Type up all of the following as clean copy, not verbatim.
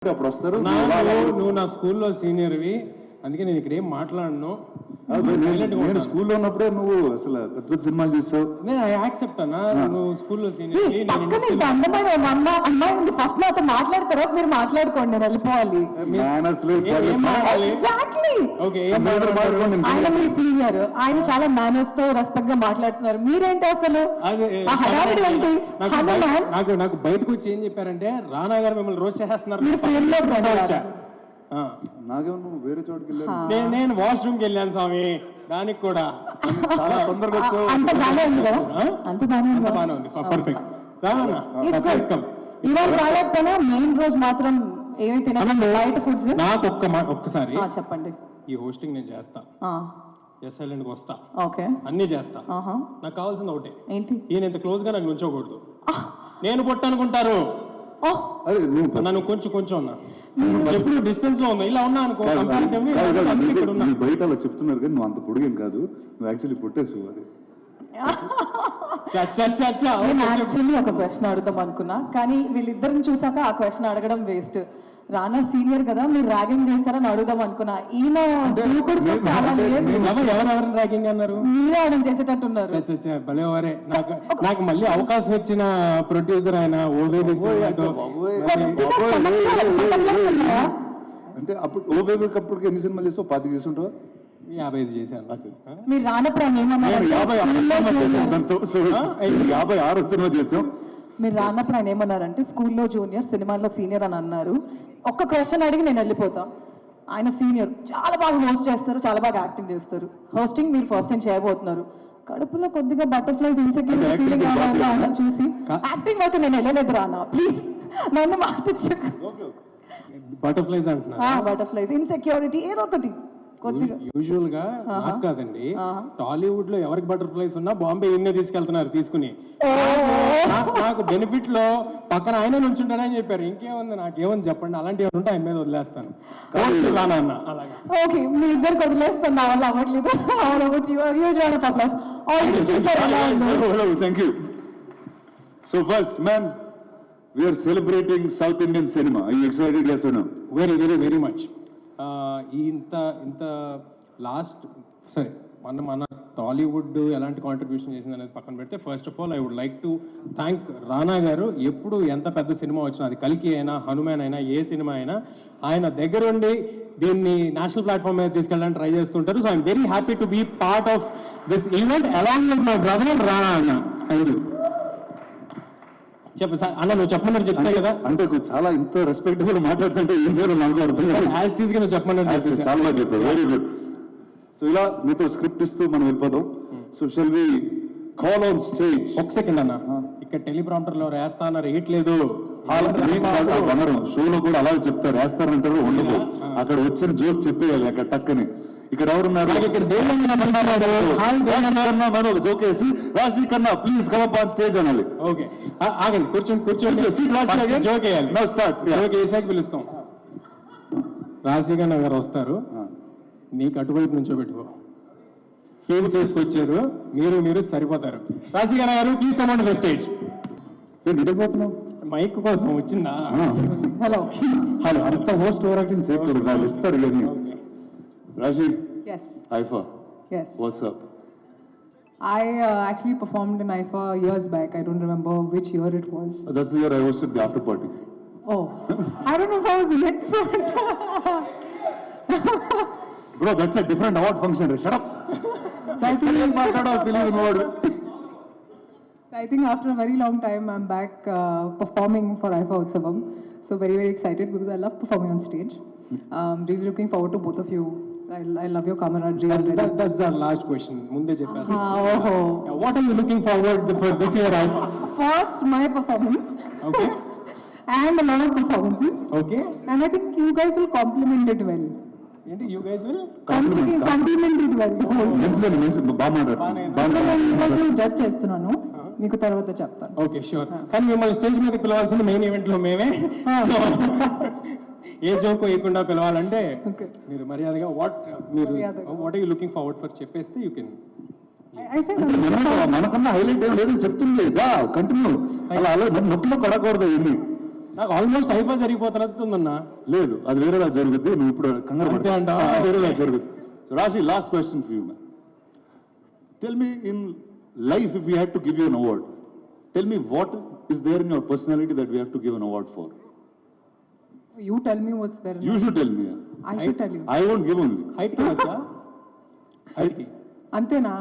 అప్పుడు వస్తారు. నువ్వు నా స్కూల్లో సీనియర్వి, అందుకే నేను ఇక్కడ ఏం మాట్లాడను. నేను స్కూల్లో ఉన్నప్పుడే నువ్వు అసలు పెద్ద పెద్ద సినిమాలు చేస్తావు. నేను యాక్సెప్ట్ అన్నా, నువ్వు స్కూల్లో సీనియర్. అమ్మాయి ఉంది, ఫస్ట్ నాతో మాట్లాడతారో మీరు మాట్లాడుకోండి, నేను వెళ్ళిపోవాలి. ఆయన మీ సీనియర్, ఆయన చాలా మేనర్స్ తో రెస్పెక్ట్ గా మాట్లాడుతున్నారు, మీరేంటి అసలు హడావిడి ఏంటి? నాకు బయటకు వచ్చి ఏం చెప్పారంటే, రానా గారు మిమ్మల్ని రోజు చేసేస్తున్నారు. నాకేమో వేరే చోటుకి వెళ్ళాను, నేను వాష్రూమ్కి వెళ్ళాను స్వామి, దానికి కూడా చాలా తొందరగా వచ్చావు. అంత బాగానే ఉంది కదా, అంత బాగానే ఉంది, పర్ఫెక్ట్. ఇవాళ రాలేకపోయినా మెయిన్ రోజు మాత్రం ఏమి తినాలి బయట ఫుడ్స్. నాకు ఒక్కసారి చెప్పండి. ఈ హోస్టింగ్ నేను చేస్తా, ఎస్ఐలెంట్ కి వస్తా, ఓకే అన్ని చేస్తా. నాకు కావాల్సింది ఒకటే, ఏంటి? ఈయన ఇంత క్లోజ్ గా నాకు నుంచోకూడదు. నేను పొట్టు అనుకుంటారు, నన్ను కొంచెం ఉన్నా, ఎప్పుడు డిస్టెన్స్ లో ఉన్నా, ఇలా ఉన్నా అనుకో. బయట అలా చెప్తున్నారు కానీ నువ్వు అంత పొడిగేం కాదు, నువ్వు యాక్చువల్లీ పుట్టేసు. అది నేను యాక్చువల్లీ ఒక క్వశ్చన్ అడుగుతాం అనుకున్నా, కానీ వీళ్ళిద్దరిని చూసాక ఆ క్వశ్చన్ అడగడం వేస్ట్. రానా సీనియర్ కదా, మీరు ర్యాగింగ్ చేస్తారని అడుగుదాం అనుకున్నా. ఈయన దూకుడు చూస్తే అలా లేదు. ఎవరెవరిని ర్యాగింగ్ అన్నారు? మీరే ఆయన చేసేటట్టున్నారు. భలేవారే. నాకు మళ్ళీ అవకాశం ఇచ్చిన ప్రొడ్యూసర్ ఆయన అంటే అప్పుడు ఓబేబీకప్పటికి ఎన్ని సినిమాలు చేస్తావు? 25 చేస్తుంటావా? 55 చేశాను. మీరు రానప్రాయం ఏమన్నారు? 56 సినిమా చేసాం. మీరు రానప్రాయం ఏమన్నారంటే స్కూల్లో జూనియర్, సినిమాల్లో సీనియర్ అని అన్నారు. ఒక్క క్వశ్చన్ అడిగి నేను వెళ్ళిపోతా. ఆయన సీనియర్, చాలా బాగా హోస్ట్ చేస్తారు, చాలా బాగా యాక్టింగ్ చేస్తారు. హోస్టింగ్ మీరు ఫస్ట్ టైం చేయబోతున్నారు. కడుపులో కొద్దిగా బటర్ఫ్లైస్ ఇన్సెక్యూరిటీ ఫీలింగ్ అని చూసి యాక్టింగ్ వరకు నేను వెళ్ళలేదు. రానా ప్లీజ్ నన్ను మాటించు. బటర్ఫ్లైస్ అంటున్నా, బటర్ఫ్లైస్ ఇన్సెక్యూరిటీ ఏదో ఒకటి కొద్దిగా. యూజువల్ గా నాకు కాదండి, టాలీవుడ్ లో ఎవరికి బటర్ఫ్లైస్ ఉన్నా బాంబే ఇన్నే తీసుకెళ్తున్నారు తీసుకుని. నాకు బెనిఫిట్ లో పక్కన ఆయన నుంచుంటానని చెప్పారు. ఇంకేముంది, నాకేముంది చెప్పండి. అలాంటి ఏమైనా ఉంటే ఆయన మీద వదిలేస్తాను. ఓకే, మీ ఇద్దరికి వదిలేస్తాను, నా వల్ల అవ్వట్లేదు. Thank you. So first, man, we are celebrating South Indian cinema. Are you excited? Yes or no? Very much. ఇంత లాస్ట్ సరే, మన టాలీవుడ్ ఎలాంటి కాంట్రిబ్యూషన్ చేసింది అనేది పక్కన పెడితే, first of all I would like to thank Rana గారు. ఎప్పుడు ఎంత పెద్ద సినిమా వచ్చినా, అది కల్కి అయినా, హనుమాన్ అయినా, ఏ సినిమా అయినా, ఆయన దగ్గరుండి దీన్ని నేషనల్ ప్లాట్ఫామ్ మీద తీసుకెళ్ళడానికి ట్రై చేస్తుంటారు. So I'm very happy to be part of this event along with my brother Rana అన్న. Thank you. చెప్పు సార్ అన్న, నువ్వు చెప్పమన్నారు చెప్తాయి కదా. అంటే చాలా ఇంత రెస్పెక్టబుల్ మాట్లాడుతుంటే ఏం చేయాలో నాకు అర్థం కాదు. నువ్వు చెప్పమన్నారు, చాలా బాగా చెప్పావు, వెరీ గుడ్. సో ఇలా మీతో స్క్రిప్ట్ ఇస్తూ మనం వెళ్ళిపోదాం. So shall we call on stage. ఒక సెకండ్ అన్న, ఇక్కడ టెలిప్రాంప్టర్ లో వేస్తా అన్నారు, వేయట్లేదు. షోలో కూడా అలాగే చెప్తారు, వేస్తారంటారు, ఉండదు. అక్కడ వచ్చిన జోక్ చెప్పేయాలి అక్కడ టక్కని. ఇక్కడ ఎవరున్నారు? ఇక్కడ జోక్ వేసి రాశి కన్నా please come up on stage అనాలి. ఓకే, ఆగండి, కూర్చోండి. జోక్ వేయాలి. జోక్ వేసాక పిలుస్తాం. రాశి కన్నా గారు వస్తారు, నీకు అటువైపు నుంచో పెట్టుకో. ఏం చేసుకొచ్చారు మీరు సరిపోతారు. రాశి కన్నా గారు please come on the stage. నిడిపోతున్నావు మైక్ కోసం వచ్చిందా? హలో అంత హోస్ట్ ఓవర్ యాక్టింగ్ చేయకూడదు, వాళ్ళు ఇస్తారు కానీ. Rashi, yes, IIFA, yes, what's up? I actually performed in IIFA years back. I don't remember which year it was. That's the year I hosted the after party. Oh, I don't know if I was in it. Bro, that's a different award function. Shut up. I think after a very long time I'm back performing for IIFA Utsavam. So very excited because I love performing on stage. Really looking forward to both of you. I love your camaraderie. That's the last question. Munde cheppasa. What are you looking forward for this year? First, my performance. Okay. And a lot of performances. Okay. And I think you guys will complement it well. You guys will complement it well. బాగా judge చేస్తున్నాను, మీకు తర్వాత చెప్తాను. Okay, sure. కానీ మిమ్మల్ని stage మీద పిలవాల్సిన main event లో మేమే. ఏ జోక్ వేయకుండా పిలవాలంటే మీరు మర్యాదగా what are you looking forward for చెప్పేస్తే యూ కెన్. మనకన్నా హైలైట్ ఏం లేదు చెప్తుంది. కంటిన్యూ. అలా నొప్పిలో పడకూడదు. నాకు ఆల్మోస్ట్ ఐఫా జరిగిపోతున్నట్టుందన్నా. లేదు, అది వేరేలా జరుగుద్ది, నువ్వు ఇప్పుడు కంగారు అంతే అంటావా? వేరేలా జరుగుద్ది. So Rashi, last question for you. Tell me, in life if you had to give you an award, tell me what is there in your personality that we have to give an award for? You tell me what's there. You should tell me. I should tell you. I won't give only. Height కి వచ్చా? Height కి అంతేనా?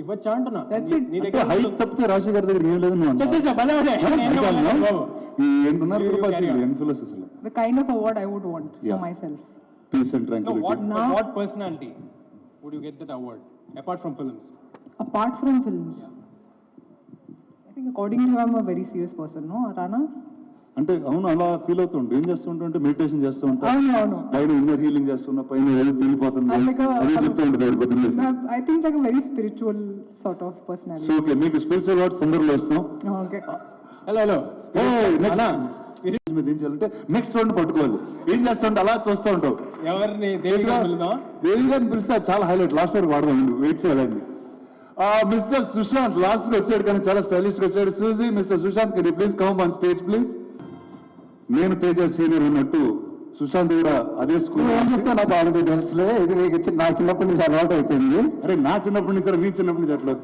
ఇవ్వచ్చా అంటున్నా. That's it. నీ అంటే దగ్గర height తప్పితే రాశి గారి దగ్గర ఏం లేదు నువ్వు చ, చ, చ, భలే భలే. నేనే ఉన్నాను బాబు. ఈ ఏంటున్నారు You కృపాసి carry on. Influences The kind of award I would want Yeah. for myself. Peace and No, tranquillity. what personality would you get that award apart from films? Apart from films, I think according to you, I'm a very serious person, no, Rana? అంటే అవును, అలా feel అవుతుంటే ఏం చేస్తుంటే meditation చేస్తూ ఉంటా, అవును. పైన ఇన్నర్ హీలింగ్ చేస్తున్నా, పైన ఏదో తెలిపోతుంది, I'm like a- అదే చెప్తూ ఉంటుంది పొద్దున్న. I think like a very spiritual sort of personality. So okay, మీకు స్పిరిచువల్ అవార్డ్ తొందరలో ఇస్తాం. Okay. హలో నెక్స్ట్ స్పిరిట్ మీద ఏం చేయాలంటే నెక్స్ట్ రౌండ్ పట్టుకోవాలి. ఏం చేస్తుంటే అలా చూస్తూ ఉంటావు. ఎవరిని దేవిగా పిలుదాం? దేవి గారిని పిలిస్తే అది చాలా హైలైట్, లాస్ట్ వరకు వాడదాం, వెయిట్ చేయాలండి. మిస్టర్ సుశాంత్ లాస్ట్ లో వచ్చాడు, కానీ చాలా స్టైలిష్ గా వచ్చాడు. Suzy, mister Sushant, can you please come on stage please? నేను తేజ సీనియర్ ఉన్నట్టు సుశాంత్ కూడా అదే స్కూల్. నాకు ఆల్రెడీ తెలుసులే, ఇది నీకు నా చిన్నప్పటి నుంచి అలవాటు అయిపోయింది. అరే నా చిన్నప్పటి నుంచి, నీ చిన్నప్పటి నుంచి అట్లా.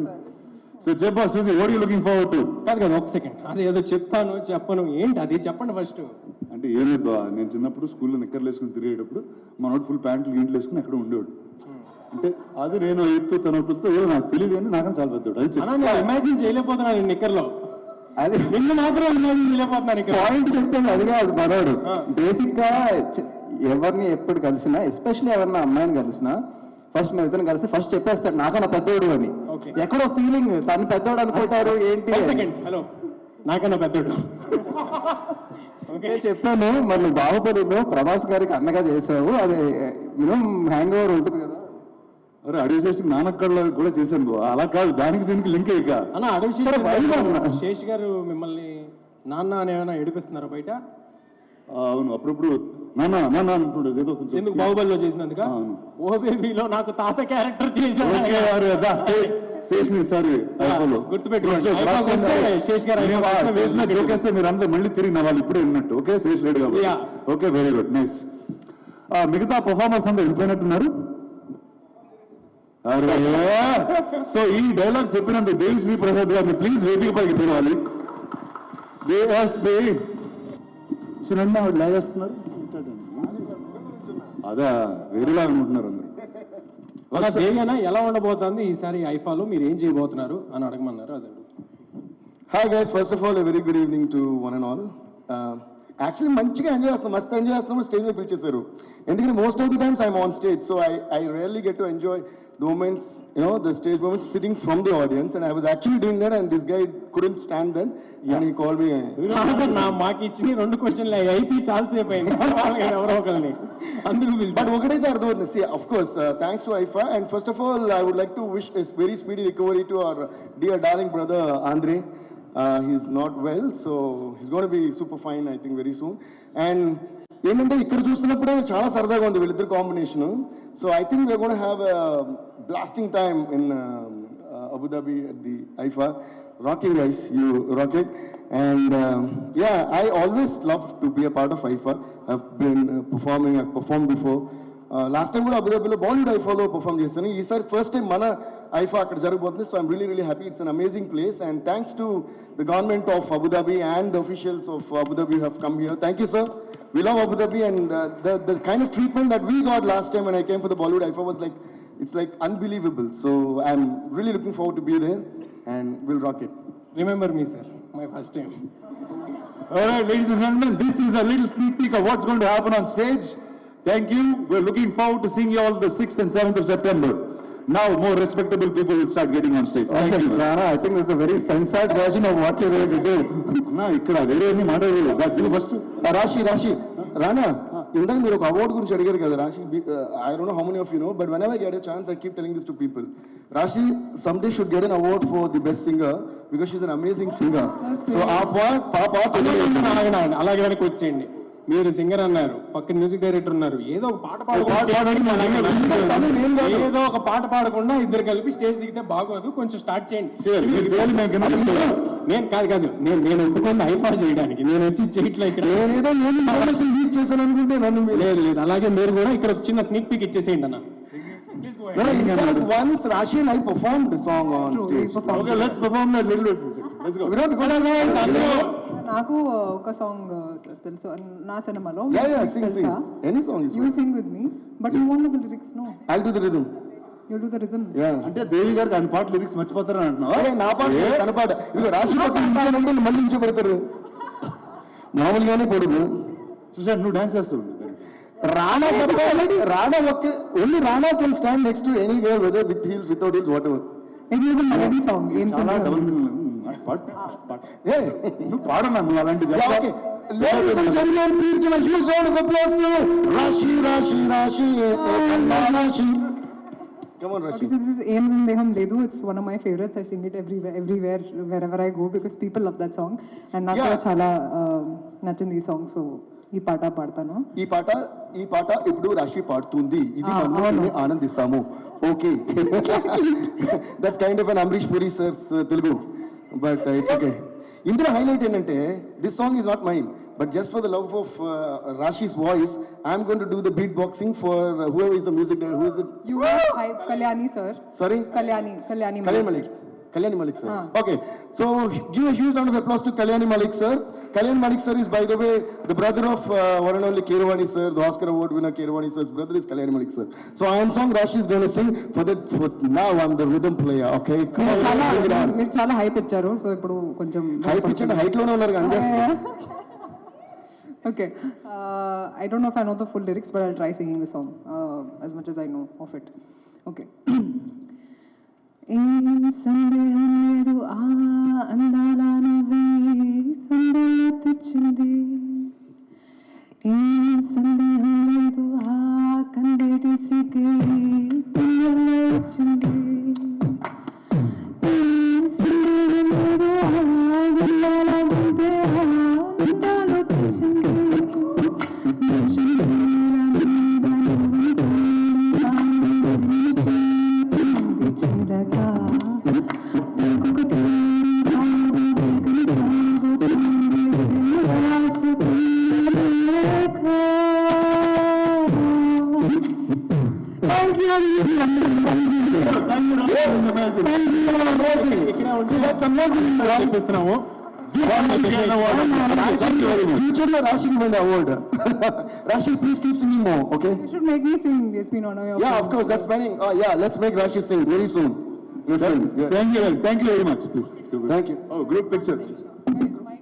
సో చెప్పా Suzy, what you looking forward to? కాదు కదా, ఒక సెకండ్, అది ఏదో చెప్తాను చెప్పను, ఏంటి అది చెప్పండి ఫస్ట్. అంటే ఏం లేదు బా, నేను చిన్నప్పుడు స్కూల్లో నిక్కర్లు వేసుకుని తిరిగేటప్పుడు మనోడు ఫుల్ ప్యాంట్లు ఇంట్లో వేసుకుని ఎక్కడ ఉండేవాడు. అంటే అది నేను ఎత్తు తనొప్పులతో ఏదో నాకు తెలియదు, కానీ నాకన్నా చాలా పెద్దవాడు. అది అన్నా నేను ఇమాజిన్ చేయలేకపోతున్నాను నిక్కర్లో, అది నిన్ను మాత్రం ఇమాజిన్ చేయలేకపోతున్నాను ఇక్కడ. పాయింట్ చెప్తాను, అది కాదు మనోడు. బేసిక్ గా ఎవరిని ఎప్పుడు కలిసినా, ఎస్పెషల్లీ ఎవరిన అమ్మాయిని కలిసినా, ఫస్ట్ మేము ఇతను కలిసి ఫస్ట్ చెప్పేస్తాడు నాకన్నా పెద్దోడు అని. Okay. ఎక్కడో ఫీలింగ్, తను పెద్దోడు అనుకుంటారు ఏంటి అని. సెకండ్, హలో, నాకన్నా పెద్దోడు. నేను చెప్పాను, మరి నువ్వు బాహుబలిలో ప్రభాస్ గారికి అన్నగా చేసావు, అది మినిమం హ్యాంగ్ ఓవర్ ఉంటుంది కదా. అరే అడిగేసి నానక్కడలో కూడా చేశాను బా. అలా కాదు, దానికి దీనికి లింక్ ఇక. అన్న అడవి సరే, వైబ్ అన్న. శేష్ గారు మిమ్మల్ని నాన్న అని ఏమైనా ఏడిపిస్తున్నారా బయట? అవును, అప్పుడప్పుడు నాన్న నాన్న అంటుండేది ఏదో కొంచెం. ఎందుకు బాహుబలిలో చేసినందుక? అవును. ఓ బేబీలో నాకు తాత క్యారెక్టర్ ఓకే, చేశాను. అరే దా, శేష్ని సారీ అయిపోలో. గుర్తుపెట్టుకోండి, అయిపోకి వస్తే శేష్ గారు అయిపోకి వస్తే వేసిన జోకేస్తే మీరు అందరూ మళ్ళీ తిరిగి నవ్వాలి, ఇప్పుడే విన్నట్టు. ఓకే, శేష్ లేడు కాబట్టి. Yeah. Okay, very good, nice. మిగతా పర్ఫార్మర్స్ అంతా వెళ్ళిపోయినట్టున్నారు. అరే సో ఈ డైలాగ్ చెప్పినందుకు దేవి శ్రీ ప్రసాద్ గారిని ప్లీజ్ వేదిక పైకి పిలవాలి. చిన్న ఆవిడ లాగేస్తున్నారు, అదా వేరేలా అనుకుంటున్నారు అందరూ. అలా దేవేనా ఎలా ఉండబోతుంది ఈసారి ఐఫాలో, మీరు ఏం చేయబోతున్నారు అని అడగమన్నారు. అదే Hi guys, first of all, a very good evening to one and all. Actually, మంచిగా ఎంజాయ్ చేస్తాం, మస్తు ఎంజాయ్ చేస్తాము. స్టేజ్ మీద పిలిచేశారు, ఎందుకంటే most of the times I'm on stage, so I really get to enjoy the moments, you know, the stage moments sitting from the audience, and I was actually doing that, and this guy couldn't stand then, and he called me. నా మాకు ఇచ్చిన 2 క్వశ్చన్లు అయిపోయి చాలాసేపు అయింది. ఎవరో ఒకరిని అందరూ పిలిచి But ఒకటైతే అర్థమవుతుంది, see, of course, thanks to IFA, and first of all, I would like to wish a very speedy recovery to our dear darling brother Andre. He's not well, so he's going to be super fine, I think, very soon. And ఏంటంటే ఇక్కడ చూస్తున్నప్పుడే చాలా సరదాగా ఉంది వీళ్ళిద్దరు combination. So I think we're gonna have blasting time in Abu Dhabi at the IIFA. Rocking guys, you rock it. And yeah, I always love to be a part of IIFA. I been performing, I perform before. Last time కూడా అబుదాబిలో Bollywood ఐఫాలో perform చేస్తాను. ఈసారి first time మన ఐఫా అక్కడ జరగబోతుంది. So I'm really happy. It's an amazing place, and thanks to the government of Abu Dhabi and the officials of Abu Dhabi have come here. Thank you sir. We love Abu Dhabi, and the kind of treatment that we got last time when I came for the Bollywood IFA was like, it's like unbelievable. So I'm really looking forward to be there, and we'll rock it. Remember me sir, my first time. All right, ladies and gentlemen, this is a little sneak peek of what's going to happen on stage. Thank you. We're looking forward to seeing you all the 6th and 7th of September. Now, more respectable people will start getting on stage. Thank you. Rana, I think it's a very censored version of what you're going to do. అన్నా, ఇక్కడ వేరే అన్ని మాట్లాడలేదు first. రాశి రానా, ఇందాక మీరు ఒక award గురించి అడిగారు కదా రాశి. I don't know how many of you know, but whenever I get a chance, I keep telling this to people. Rashi someday should get an award for the best singer because she's an amazing singer. So our part అలాగే వెనక్కి వచ్చేయండి. మీరు singer అన్నారు, పక్కన music director ఉన్నారు, ఏదో ఒక పాట ఏదో ఒక పాట పాడకుండా ఇద్దరు కలిపి స్టేజ్ దిగితే బాగోదు, కొంచెం స్టార్ట్ చేయండి. నేను కాదు నేను ఒప్పుకున్న ఐఫా చేయడానికి, నేను వచ్చి చేయట్లే ఇక్కడ. నేనేదో ఇన్ఫర్మేషన్ లీక్ చేశాను అనుకుంటే నన్ను లేదు అలాగే మీరు కూడా ఇక్కడ ఒక చిన్న స్నిక్ పిక్ ఇచ్చేసేయండి అన్న. once Rashi and I performed the song on stage. Okay, let's perform that little bit. Let's go. నాకు ఒక సాంగ్ తెలుసు నా సినిమాలో. Yeah, sing. Any song is You fine. sing with me, but you won't know the lyrics, no? I'll do the rhythm. You do the rhythm. Yeah. అంటే దేవి గారికి ఆయన పాట lyrics మర్చిపోతారని అంటున్నావా? నా పాట తన పాట. ఇది రాశి పక్కన మళ్ళీ నుంచి పెడతారు. మామూలుగానే పడుగు. సుశాంత్ నువ్వు డాన్స్ చేస్తావు. Rana only Rana can stand next to any girl, whether with heels, without heels, whatever. Maybe even melody song. చాలా డబుల్ నువ్వు పాడన్నా నువ్వు అలాంటి Yeah, okay. Ladies and gentlemen, please give a huge round of applause to Rashi. Come on, Rashi. Okay, so this is Aim Sandeham Ledu. It's one of my favorites. I sing it everywhere, wherever I go, because people love that song. And నాకు Yeah. చాలా నచ్చింది ఈ song, so ఈ పాట పాడతాను. ఈ పాట ఇప్పుడు రాశి పాడుతుంది. ఇది అవును. మనం ఆనందిస్తాము. Okay, that's kind of an Amrish Puri sir's Telugu, but it's okay. ఇందులో హైలైట్ ఏంటంటే this song is not mine, but just for the love of Raashi's voice I'm going to do the beat boxing for whoever is the music director. Who is the You are Kalyani sir. Sorry Kalyani Malik sir. Okay, so give a huge round of applause to Kalyani Malik sir. Kalyani Malik sir is, by the way, the brother of one and only Keeravani sir, the Oscar award winner Keeravani sir's brother is Kalyani Malik sir. So I am song Rashi is going to sing for now I'm the rhythm player. Okay, మీరు చాలా hype ఇచ్చారు, so ఇప్పుడు కొంచెం hype ఇచ్చండి, height లోనే ఉన్నారు అందేస్తా. Okay, I don't know if I know the full lyrics, but I'll try singing the song as much as I know of it. Okay. ఏం సందేహం లేదు ఆ అందాల నువ్వే సందేహం తెచ్చింది, ఏం సందేహం లేదు ఆ కందేటి సిగే తుమ్మల్లో వచ్చింది, ఏం సందేహం లేదు ఆ అందాల నువ్వే అందాలు తెచ్చింది, చెప్పిస్తున్నాము. ఫ్యూచర్ లో రాశి ఇవ్వండి అవార్డ్. రాశి please keep singing more. Okay, you should make me sing Yasmin on your yeah, of course, that's planning. Yeah, let's make Rashi sing very soon. Good film. Yeah. Thank you very much. Please. Thank you. Oh, group picture.